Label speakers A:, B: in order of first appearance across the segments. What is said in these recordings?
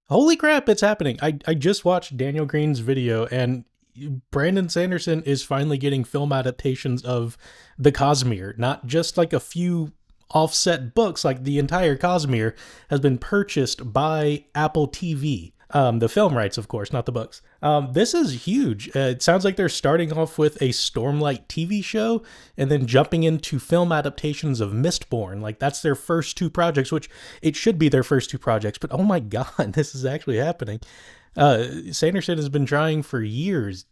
A: Holy crap, it's happening. I just watched Daniel Green's video, and Brandon Sanderson is finally getting film adaptations of the Cosmere, not just like a few offset books. Like the entire Cosmere has been purchased by Apple TV. The film rights, of course, not the books. This is huge. It sounds like they're starting off with a Stormlight TV show and then jumping into film adaptations of Mistborn. Like, that's their first two projects, which it should be their first two projects. But oh my God, this is actually happening. Sanderson has been trying for years,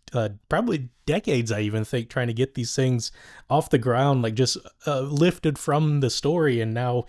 A: probably decades, I even think, trying to get these things off the ground, like just lifted from the story and now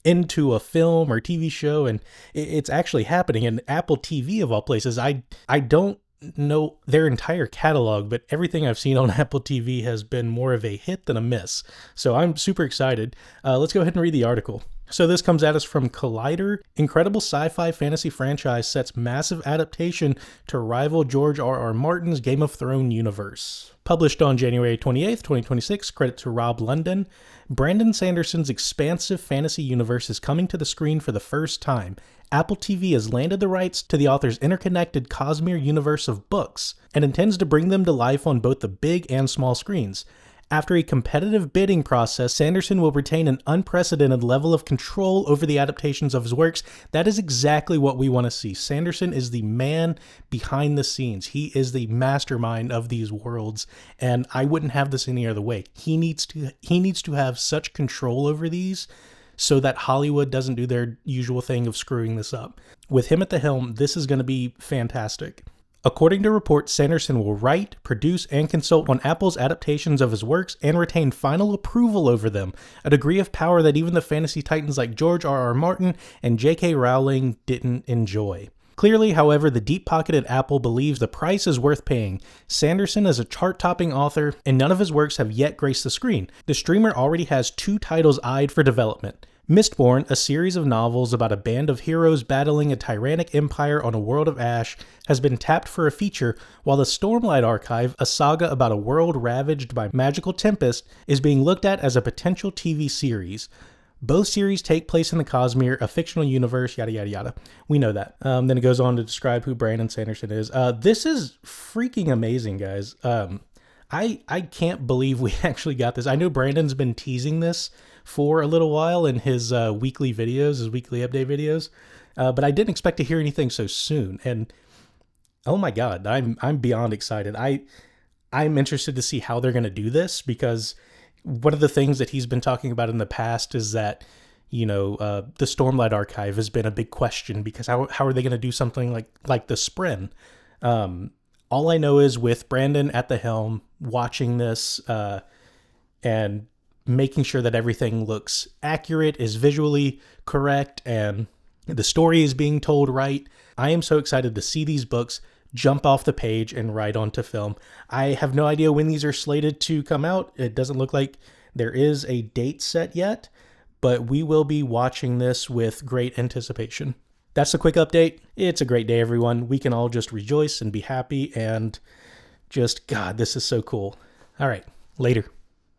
A: into a film or TV show, and it's actually happening. And Apple TV, of all places, I don't know their entire catalog, but everything I've seen on Apple TV has been more of a hit than a miss. So I'm super excited. Let's go ahead and read the article. So this comes at us from Collider. Incredible sci-fi fantasy franchise sets massive adaptation to rival George R.R. Martin's Game of Thrones universe. Published on January 28th, 2026, credit to Rob London. Brandon Sanderson's expansive fantasy universe is coming to the screen for the first time. Apple TV has landed the rights to the author's interconnected Cosmere universe of books and intends to bring them to life on both the big and small screens. After a competitive bidding process, Sanderson will retain an unprecedented level of control over the adaptations of his works. That is exactly what we want to see. Sanderson is the man behind the scenes. He is the mastermind of these worlds, and I wouldn't have this any other way. He needs to have such control over these so that Hollywood doesn't do their usual thing of screwing this up. With him at the helm, this is going to be fantastic. According to reports, Sanderson will write, produce, and consult on Apple's adaptations of his works and retain final approval over them, a degree of power that even the fantasy titans like George R.R. Martin and J.K. Rowling didn't enjoy. Clearly, however, the deep-pocketed Apple believes the price is worth paying. Sanderson is a chart-topping author, and none of his works have yet graced the screen. The streamer already has 2 titles eyed for development. Mistborn, a series of novels about a band of heroes battling a tyrannic empire on a world of ash, has been tapped for a feature, while the Stormlight Archive, a saga about a world ravaged by magical tempest, is being looked at as a potential TV series. Both series take place in the Cosmere, a fictional universe, yada yada yada. We know that. Then it goes on to describe who Brandon Sanderson is. This is freaking amazing, guys. I can't believe we actually got this. I know Brandon's been teasing this for a little while in his weekly videos, his weekly update videos, but I didn't expect to hear anything so soon. And oh my God, I'm beyond excited. I'm interested to see how they're going to do this, because one of the things that he's been talking about in the past is that, you know, the Stormlight Archive has been a big question, because how are they going to do something like the Spren? All I know is with Brandon at the helm, watching this and making sure that everything looks accurate, is visually correct, and the story is being told right. I am so excited to see these books jump off the page and right onto film. I have no idea when these are slated to come out. It doesn't look like there is a date set yet, but we will be watching this with great anticipation. That's a quick update. It's a great day, everyone. We can all just rejoice and be happy, and just, God, this is so cool. All right, later.